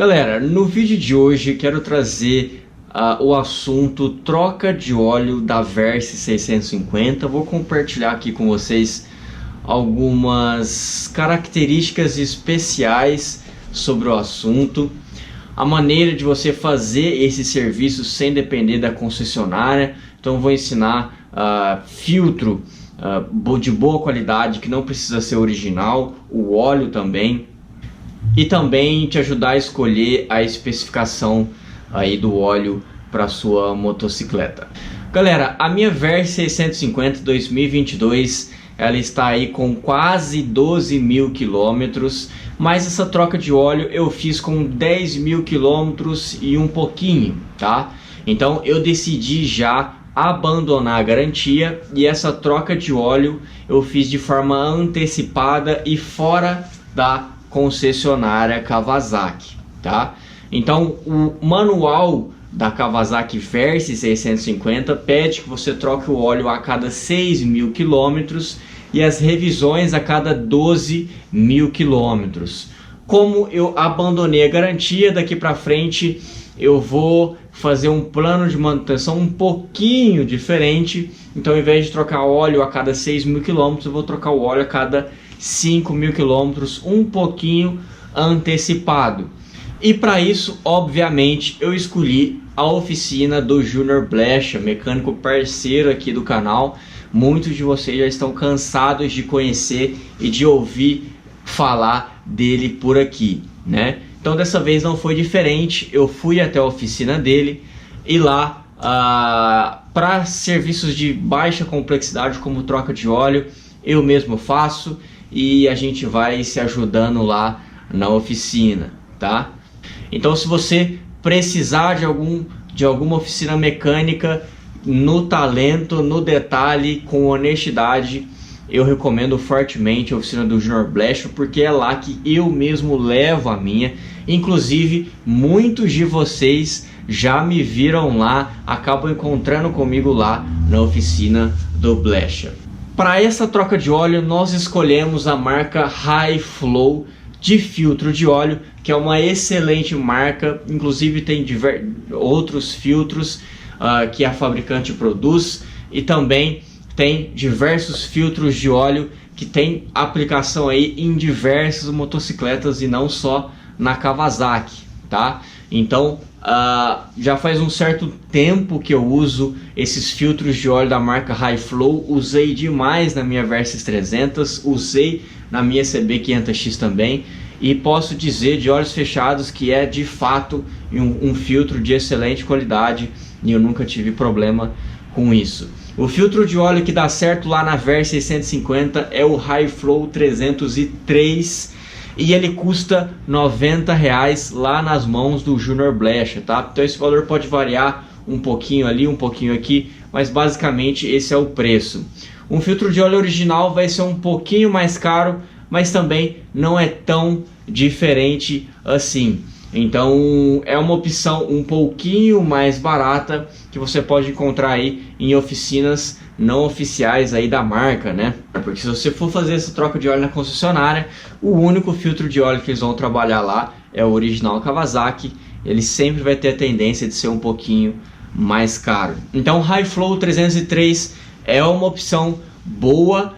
Galera, no vídeo de hoje quero trazer o assunto troca de óleo da Versys 650. Vou compartilhar aqui com vocês algumas características especiais sobre o assunto, a maneira de você fazer esse serviço sem depender da concessionária. Então vou ensinar filtro de boa qualidade, que não precisa ser original, o óleo também, e também te ajudar a escolher a especificação aí do óleo para sua motocicleta. Galera, a minha Versys 650 2022 ela está aí com quase 12 mil quilômetros, mas essa troca de óleo eu fiz com 10 mil quilômetros e um pouquinho, tá? Então eu decidi já abandonar a garantia e essa troca de óleo eu fiz de forma antecipada e fora da concessionária Kawasaki, tá? Então o manual da Kawasaki Versys 650 pede que você troque o óleo a cada 6 mil quilômetros e as revisões a cada 12 mil quilômetros. Como eu abandonei a garantia, daqui para frente eu vou fazer um plano de manutenção um pouquinho diferente. Então, ao invés de trocar óleo a cada 6 mil quilômetros, eu vou trocar o óleo a cada 5 mil quilômetros, um pouquinho antecipado. E para isso, obviamente, eu escolhi a oficina do Júnior Blecha, mecânico parceiro aqui do canal. Muitos de vocês já estão cansados de conhecer e de ouvir falar dele por aqui, né? Então dessa vez não foi diferente, eu fui até a oficina dele e lá para serviços de baixa complexidade como troca de óleo eu mesmo faço e a gente vai se ajudando lá na oficina, tá? Então se você precisar de alguma oficina mecânica no talento, no detalhe, com honestidade, eu recomendo fortemente a oficina do Júnior Blecha, porque é lá que eu mesmo levo a minha. Inclusive, muitos de vocês já me viram lá, acabam encontrando comigo lá na oficina do Blecha. Para essa troca de óleo, nós escolhemos a marca High Flow de filtro de óleo, que é uma excelente marca. Inclusive tem outros filtros que a fabricante produz, e também tem diversos filtros de óleo que tem aplicação aí em diversas motocicletas e não só na Kawasaki, tá? Então já faz um certo tempo que eu uso esses filtros de óleo da marca High Flow. Usei demais na minha Versys 300, usei na minha CB500X também, e posso dizer de olhos fechados que é de fato um filtro de excelente qualidade e eu nunca tive problema com isso. O filtro de óleo que dá certo lá na Versys 650 é o High Flow 303 e ele custa R$90 lá nas mãos do Júnior Blecha, tá? Então esse valor pode variar um pouquinho ali, um pouquinho aqui, mas basicamente esse é o preço. Um filtro de óleo original vai ser um pouquinho mais caro, mas também não é tão diferente assim. Então é uma opção um pouquinho mais barata que você pode encontrar aí em oficinas não oficiais aí da marca, né? Porque se você for fazer essa troca de óleo na concessionária, o único filtro de óleo que eles vão trabalhar lá é o original Kawasaki. Ele sempre vai ter a tendência de ser um pouquinho mais caro. Então High Flow 303 é uma opção boa,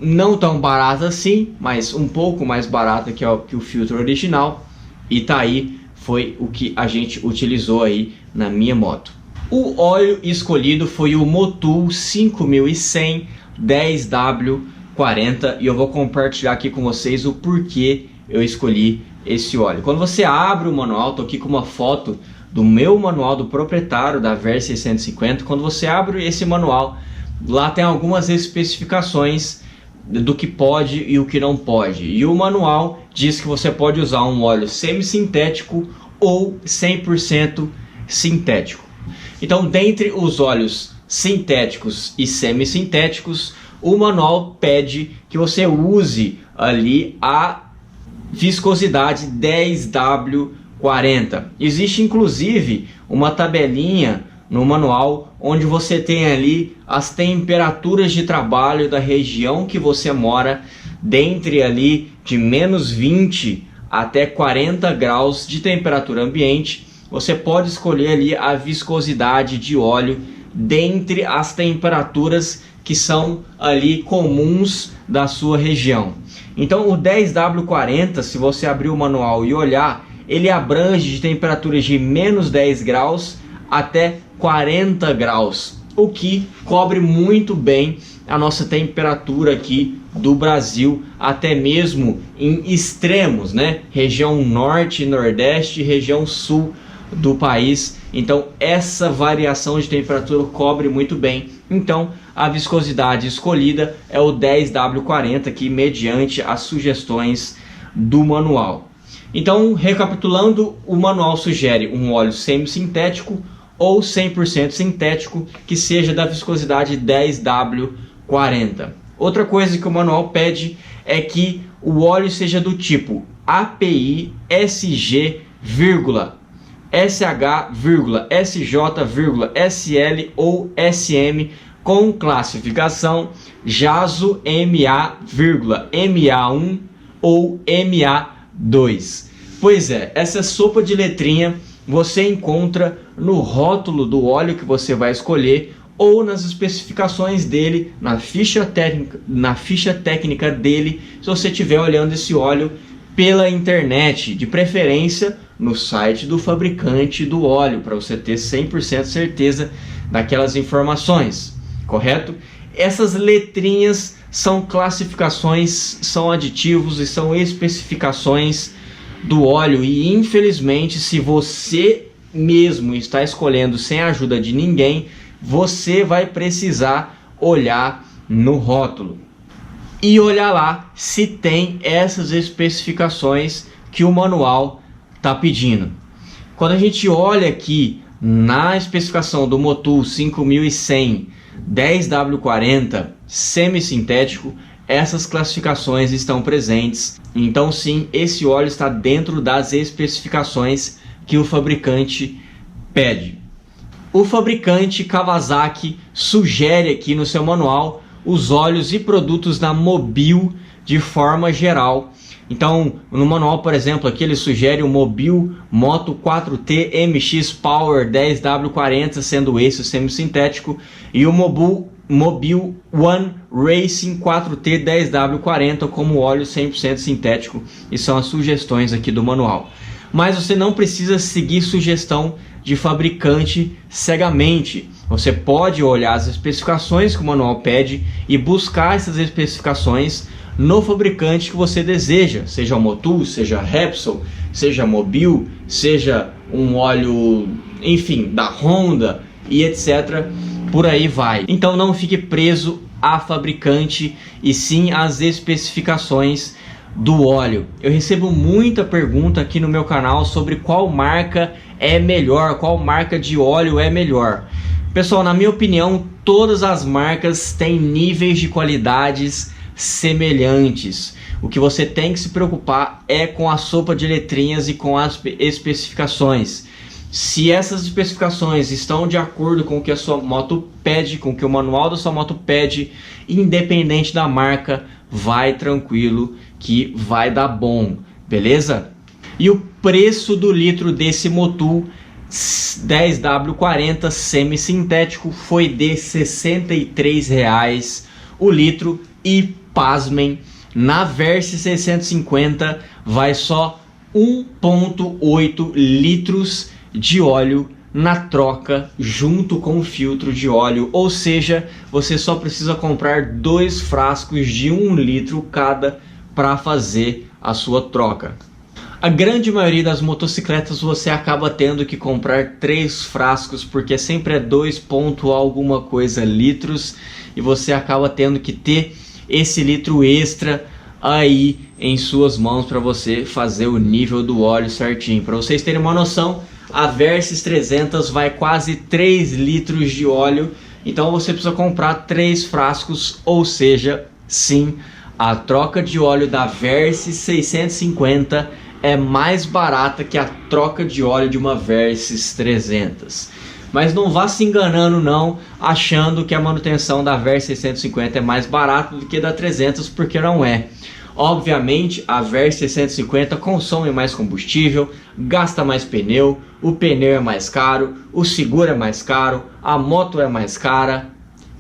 não tão barata assim, mas um pouco mais barata que o filtro original. E tá aí, foi o que a gente utilizou aí na minha moto. O óleo escolhido foi o Motul 5100 10W40 e eu vou compartilhar aqui com vocês o porquê eu escolhi esse óleo. Quando você abre o manual, tô aqui com uma foto do meu manual do proprietário da Versys 650. Quando você abre esse manual, lá tem algumas especificações do que pode e o que não pode. E o manual diz que você pode usar um óleo semissintético ou 100% sintético. Então, dentre os óleos sintéticos e semissintéticos, o manual pede que você use ali a viscosidade 10W40. Existe inclusive uma tabelinha no manual onde você tem ali as temperaturas de trabalho da região que você mora, dentre ali de -20 até 40 graus de temperatura ambiente. Você pode escolher ali a viscosidade de óleo dentre as temperaturas que são ali comuns da sua região. Então o 10W40, se você abrir o manual e olhar, ele abrange de temperaturas de menos 10 graus até 40 graus, o que cobre muito bem a nossa temperatura aqui do Brasil, até mesmo em extremos, né? Região norte, nordeste, região sul do país. Então essa variação de temperatura cobre muito bem. Então a viscosidade escolhida é o 10W40 aqui, mediante as sugestões do manual. Então, recapitulando, o manual sugere um óleo semissintético ou 100% sintético que seja da viscosidade 10W40. Outra coisa que o manual pede é que o óleo seja do tipo API, SG, SH, SJ, SL ou SM com classificação JASO MA, MA1 ou MA2. Pois é, essa sopa de letrinha você encontra no rótulo do óleo que você vai escolher ou nas especificações dele, na ficha técnica dele, se você estiver olhando esse óleo pela internet, de preferência no site do fabricante do óleo, para você ter 100% certeza daquelas informações, correto? Essas letrinhas são classificações, são aditivos e são especificações do óleo, e infelizmente, se você mesmo está escolhendo sem a ajuda de ninguém, você vai precisar olhar no rótulo e olhar lá se tem essas especificações que o manual está pedindo. Quando a gente olha aqui na especificação do Motul 5100 10W40 semissintético, essas classificações estão presentes. Então sim, esse óleo está dentro das especificações que o fabricante pede. O fabricante Kawasaki sugere aqui no seu manual os óleos e produtos da Mobil de forma geral. Então, no manual, por exemplo, aqui ele sugere o Mobil Moto 4T MX Power 10W40, sendo esse o semissintético, e o Mobil One Racing 4T 10W40 como óleo 100% sintético, e são as sugestões aqui do manual. Mas você não precisa seguir sugestão de fabricante cegamente. Você pode olhar as especificações que o manual pede e buscar essas especificações no fabricante que você deseja, seja o Motul, seja Repsol, seja Mobil, seja um óleo, enfim, da Honda e etc. Por aí vai. Então não fique preso a fabricante e sim às especificações do óleo. Eu recebo muita pergunta aqui no meu canal sobre qual marca é melhor, qual marca de óleo é melhor. Pessoal, na minha opinião, todas as marcas têm níveis de qualidades semelhantes. O que você tem que se preocupar é com a sopa de letrinhas e com as especificações. Se essas especificações estão de acordo com o que a sua moto pede, com o que o manual da sua moto pede, independente da marca, vai tranquilo que vai dar bom, beleza? E o preço do litro desse Motul 10W40 semissintético foi de R$ 63,00 o litro, e pasmem, na Versys 650 vai só 1,8 litros de óleo na troca junto com o filtro de óleo, ou seja, você só precisa comprar 2 frascos de 1 litro cada para fazer a sua troca. A grande maioria das motocicletas você acaba tendo que comprar 3 frascos, porque sempre é 2 ponto alguma coisa litros, e você acaba tendo que ter esse litro extra aí em suas mãos para você fazer o nível do óleo certinho. Para vocês terem uma noção, a Versys 300 vai quase 3 litros de óleo, então você precisa comprar 3 frascos, ou seja, sim, a troca de óleo da Versys 650 é mais barata que a troca de óleo de uma Versys 300. Mas não vá se enganando não, achando que a manutenção da Versys 650 é mais barata do que da 300, porque não é. Obviamente, a Versys 650 consome mais combustível, gasta mais pneu, o pneu é mais caro, o seguro é mais caro, a moto é mais cara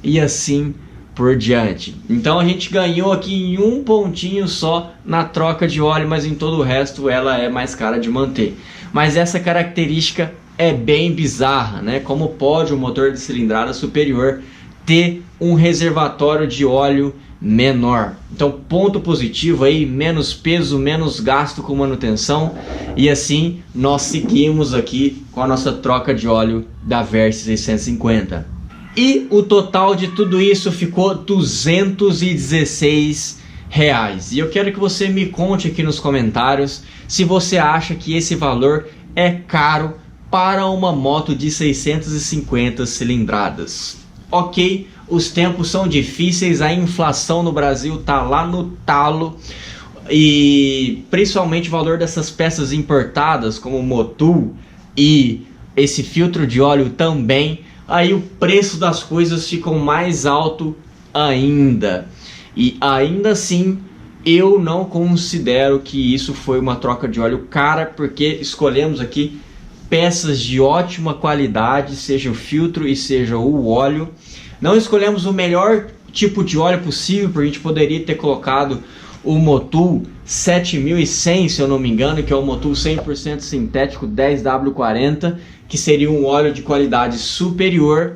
e assim por diante. Então a gente ganhou aqui em um pontinho só na troca de óleo, mas em todo o resto ela é mais cara de manter. Mas essa característica é bem bizarra, né? Como pode um motor de cilindrada superior ter um reservatório de óleo menor? Então, ponto positivo aí, menos peso, menos gasto com manutenção, e assim nós seguimos aqui com a nossa troca de óleo da Versys 650. E o total de tudo isso ficou R$216. E eu quero que você me conte aqui nos comentários se você acha que esse valor é caro para uma moto de 650 cilindradas. Ok, os tempos são difíceis, a inflação no Brasil tá lá no talo, e principalmente o valor dessas peças importadas como Motul e esse filtro de óleo também, aí o preço das coisas ficam mais alto ainda. E ainda assim eu não considero que isso foi uma troca de óleo cara, porque escolhemos aqui peças de ótima qualidade, seja o filtro e seja o óleo. Não escolhemos o melhor tipo de óleo possível, porque a gente poderia ter colocado o Motul 7100, se eu não me engano, que é o Motul 100% sintético 10W40, que seria um óleo de qualidade superior,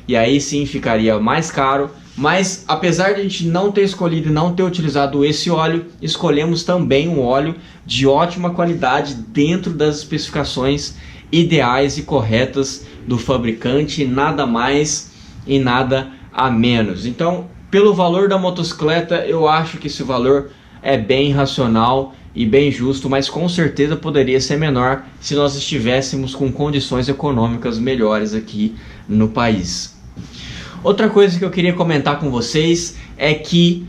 e aí sim ficaria mais caro. Mas apesar de a gente não ter escolhido e não ter utilizado esse óleo, escolhemos também um óleo de ótima qualidade dentro das especificações ideais e corretas do fabricante, nada mais e nada a menos. Então, pelo valor da motocicleta, eu acho que esse valor é bem racional e bem justo, mas com certeza poderia ser menor se nós estivéssemos com condições econômicas melhores aqui no país. Outra coisa que eu queria comentar com vocês é que,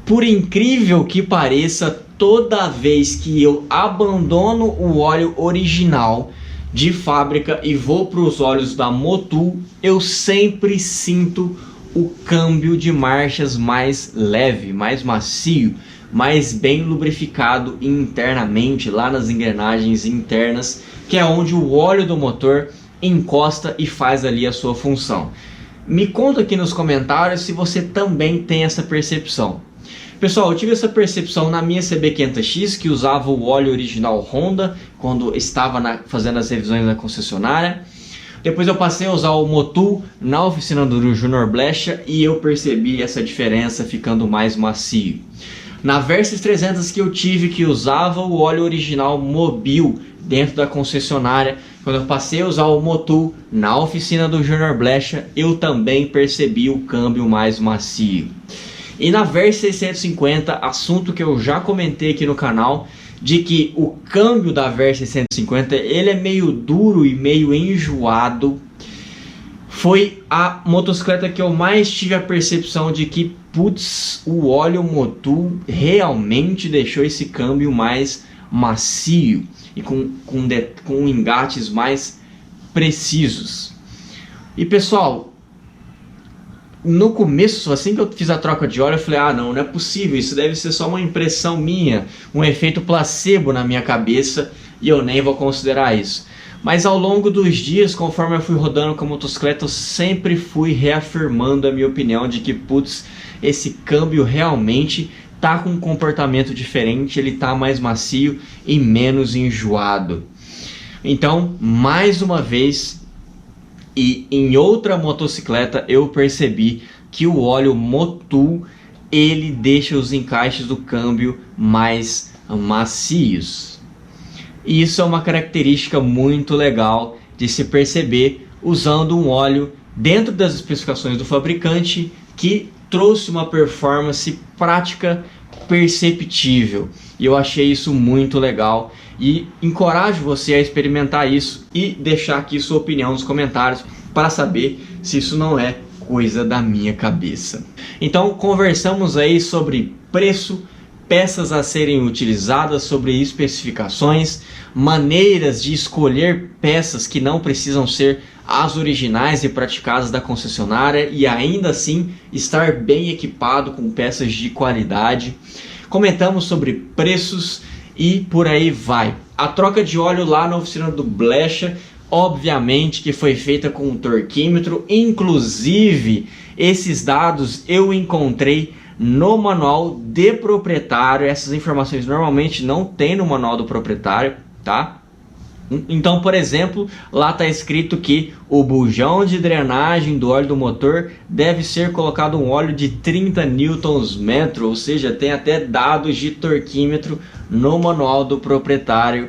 por incrível que pareça, toda vez que eu abandono o óleo original de fábrica e vou para os óleos da Motul, eu sempre sinto o câmbio de marchas mais leve, mais macio, mais bem lubrificado internamente, lá nas engrenagens internas, que é onde o óleo do motor encosta e faz ali a sua função. Me conta aqui nos comentários se você também tem essa percepção. Pessoal, eu tive essa percepção na minha CB500X, que usava o óleo original Honda quando estava fazendo as revisões na concessionária. Depois eu passei a usar o Motul na oficina do Junior Blecha e eu percebi essa diferença ficando mais macio. Na Versys 300 que eu tive, que usava o óleo original Mobil dentro da concessionária, quando eu passei a usar o Motul na oficina do Junior Blecha, eu também percebi o câmbio mais macio. E na Versys 650, assunto que eu já comentei aqui no canal, de que o câmbio da Versys 650 ele é meio duro e meio enjoado, foi a motocicleta que eu mais tive a percepção de que, putz, o óleo Motul realmente deixou esse câmbio mais macio e com engates mais precisos. E pessoal, no começo, assim que eu fiz a troca de óleo, eu falei, não é possível, isso deve ser só uma impressão minha, um efeito placebo na minha cabeça, e eu nem vou considerar isso. Mas ao longo dos dias, conforme eu fui rodando com a motocicleta, eu sempre fui reafirmando a minha opinião de que, putz, esse câmbio realmente tá com um comportamento diferente, ele tá mais macio e menos enjoado. Então, mais uma vez, e em outra motocicleta, eu percebi que o óleo Motul, ele deixa os encaixes do câmbio mais macios. E isso é uma característica muito legal de se perceber usando um óleo dentro das especificações do fabricante que trouxe uma performance prática perceptível. E eu achei isso muito legal e encorajo você a experimentar isso e deixar aqui sua opinião nos comentários para saber se isso não é coisa da minha cabeça. Então conversamos aí sobre preço, peças a serem utilizadas, sobre especificações, maneiras de escolher peças que não precisam ser as originais e praticadas da concessionária e ainda assim estar bem equipado com peças de qualidade. comentamos sobre preços e por aí vai. A troca de óleo lá na oficina do Blecha, obviamente que foi feita com um torquímetro, inclusive esses dados eu encontrei no manual de proprietário. Essas informações normalmente não tem no manual do proprietário, tá? Então, por exemplo, lá está escrito que o bujão de drenagem do óleo do motor deve ser colocado um óleo de 30 Nm, ou seja, tem até dados de torquímetro no manual do proprietário.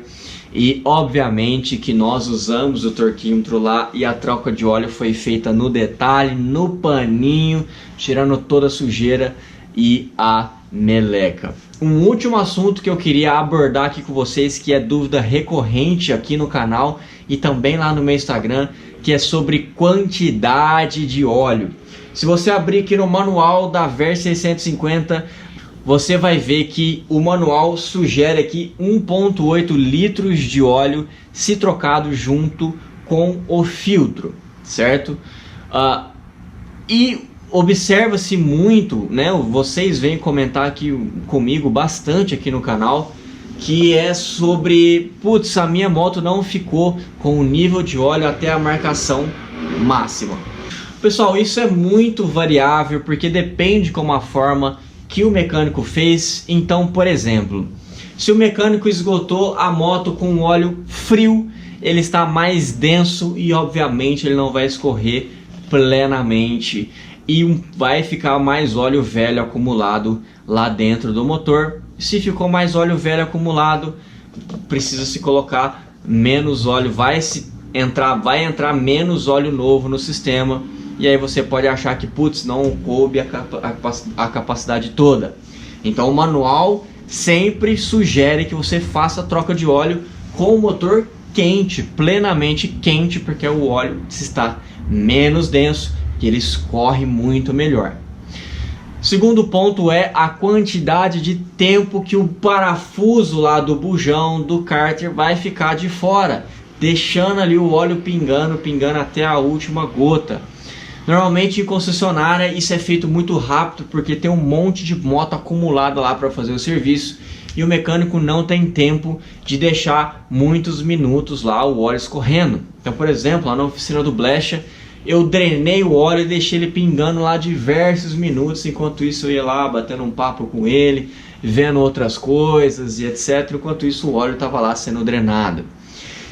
E obviamente que nós usamos o torquímetro lá e a troca de óleo foi feita no detalhe, no paninho, tirando toda a sujeira e a meleca. Um último assunto que eu queria abordar aqui com vocês, que é dúvida recorrente aqui no canal e também lá no meu Instagram, que é sobre quantidade de óleo. Se você abrir aqui no manual da VERS 650, você vai ver que o manual sugere aqui 1,8 litros de óleo se trocado junto com o filtro, certo? E observa-se muito, né? Vocês vêm comentar aqui comigo bastante aqui no canal, que é sobre, putz, a minha moto não ficou com o nível de óleo até a marcação máxima. Pessoal, isso é muito variável, porque depende como a forma que o mecânico fez. Então, por exemplo, se o mecânico esgotou a moto com óleo frio, ele está mais denso e obviamente ele não vai escorrer plenamente e vai ficar mais óleo velho acumulado lá dentro do motor. Se ficou mais óleo velho acumulado, precisa se colocar menos óleo, vai entrar menos óleo novo no sistema. E aí você pode achar que, putz, não coube a capacidade toda. Então o manual sempre sugere que você faça a troca de óleo com o motor quente, plenamente quente, porque o óleo está menos denso, que ele escorre muito melhor. Segundo ponto é a quantidade de tempo que o parafuso lá do bujão, do cárter, vai ficar de fora, deixando ali o óleo pingando até a última gota. Normalmente em concessionária isso é feito muito rápido, porque tem um monte de moto acumulada lá para fazer o serviço e o mecânico não tem tempo de deixar muitos minutos lá o óleo escorrendo. Então, por exemplo, lá na oficina do Blecha, eu drenei o óleo e deixei ele pingando lá diversos minutos. Enquanto isso eu ia lá batendo um papo com ele, vendo outras coisas e etc. Enquanto isso o óleo estava lá sendo drenado.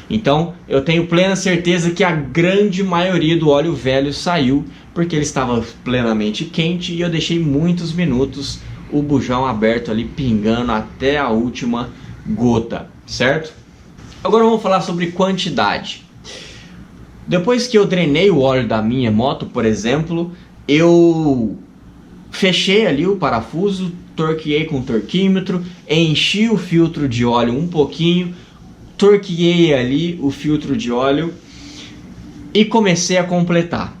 Então eu tenho plena certeza que a grande maioria do óleo velho saiu porque ele estava plenamente quente e eu deixei muitos minutos o bujão aberto ali pingando até a última gota, certo? Agora vamos falar sobre quantidade. Depois que eu drenei o óleo da minha moto, por exemplo, eu fechei ali o parafuso, torqueei com o torquímetro, enchi o filtro de óleo um pouquinho, torqueei ali o filtro de óleo e comecei a completar.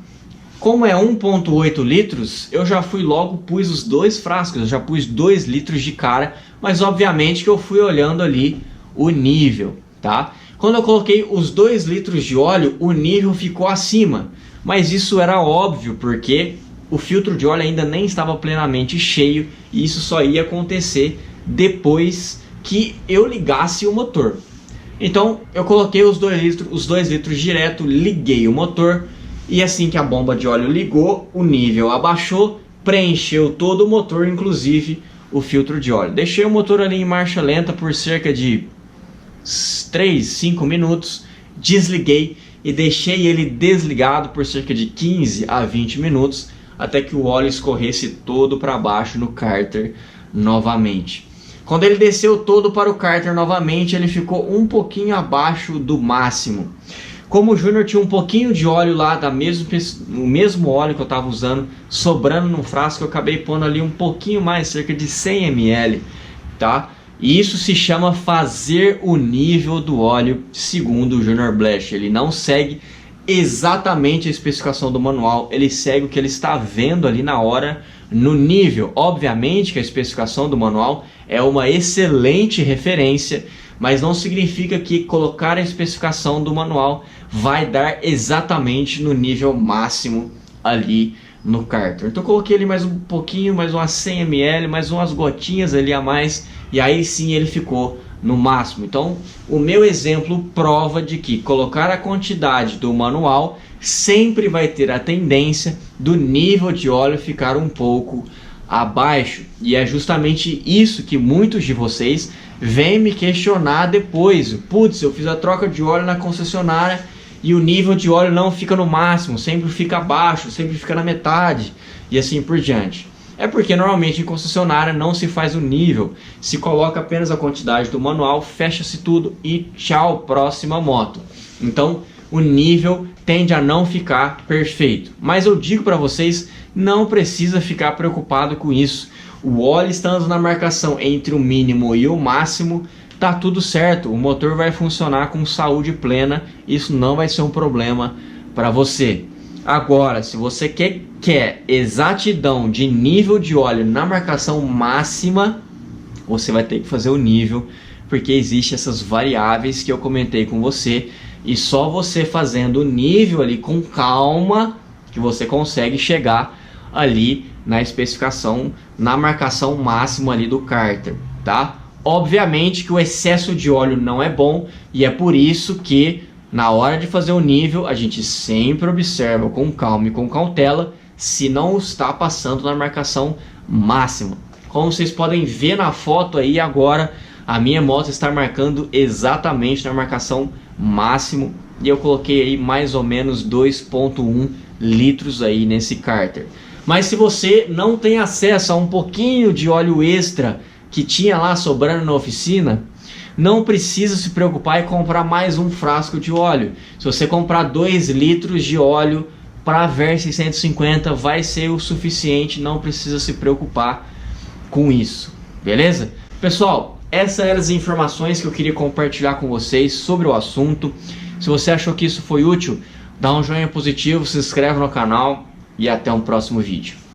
Como é 1,8 litros, eu já fui logo, pus os dois frascos, eu já pus 2 litros de cara, mas obviamente que eu fui olhando ali o nível, tá? Quando eu coloquei os 2 litros de óleo, o nível ficou acima, mas isso era óbvio, porque o filtro de óleo ainda nem estava plenamente cheio e isso só ia acontecer depois que eu ligasse o motor. Então eu coloquei os 2 litros direto, liguei o motor e assim que a bomba de óleo ligou, o nível abaixou, preencheu todo o motor, inclusive o filtro de óleo. Deixei o motor ali em marcha lenta por cerca de 3, 5 minutos, desliguei e deixei ele desligado por cerca de 15 a 20 minutos até que o óleo escorresse todo para baixo no cárter novamente. Quando ele desceu todo para o cárter novamente, ele ficou um pouquinho abaixo do máximo. Como o Júnior tinha um pouquinho de óleo lá, o mesmo óleo que eu estava usando, sobrando no frasco, eu acabei pondo ali um pouquinho mais, cerca de 100 ml, tá? E isso se chama fazer o nível do óleo segundo o Junior Blecha. Ele não segue exatamente a especificação do manual, ele segue o que ele está vendo ali na hora no nível. Obviamente que a especificação do manual é uma excelente referência, mas não significa que colocar a especificação do manual vai dar exatamente no nível máximo ali no cárter. Então eu coloquei ele mais um pouquinho, mais umas 100 ml, mais umas gotinhas ali a mais, e aí sim ele ficou no máximo. Então o meu exemplo prova de que colocar a quantidade do manual sempre vai ter a tendência do nível de óleo ficar um pouco abaixo, e é justamente isso que muitos de vocês vêm me questionar depois. Putz, eu fiz a troca de óleo na concessionária e o nível de óleo não fica no máximo, sempre fica abaixo, sempre fica na metade e assim por diante. É porque normalmente em concessionária não se faz o nível, se coloca apenas a quantidade do manual, fecha-se tudo e tchau, próxima moto. Então o nível tende a não ficar perfeito, mas eu digo para vocês, não precisa ficar preocupado com isso. O óleo estando na marcação entre o mínimo e o máximo, tá tudo certo, o motor vai funcionar com saúde plena, isso não vai ser um problema para você. Agora, se você quer exatidão de nível de óleo na marcação máxima, você vai ter que fazer o nível, porque existem essas variáveis que eu comentei com você, e só você fazendo o nível ali com calma, que você consegue chegar ali na especificação, na marcação máxima ali do cárter, tá? Obviamente que o excesso de óleo não é bom, e é por isso que na hora de fazer o nível a gente sempre observa com calma e com cautela se não está passando na marcação máxima. Como vocês podem ver na foto aí agora, a minha moto está marcando exatamente na marcação máximo, e eu coloquei aí mais ou menos 2,1 litros aí nesse cárter. Mas se você não tem acesso a um pouquinho de óleo extra que tinha lá sobrando na oficina, não precisa se preocupar em comprar mais um frasco de óleo. Se você comprar 2 litros de óleo para a Versys 650 vai ser o suficiente, não precisa se preocupar com isso, beleza? Pessoal, essas eram as informações que eu queria compartilhar com vocês sobre o assunto. Se você achou que isso foi útil, dá um joinha positivo, se inscreve no canal e até um próximo vídeo.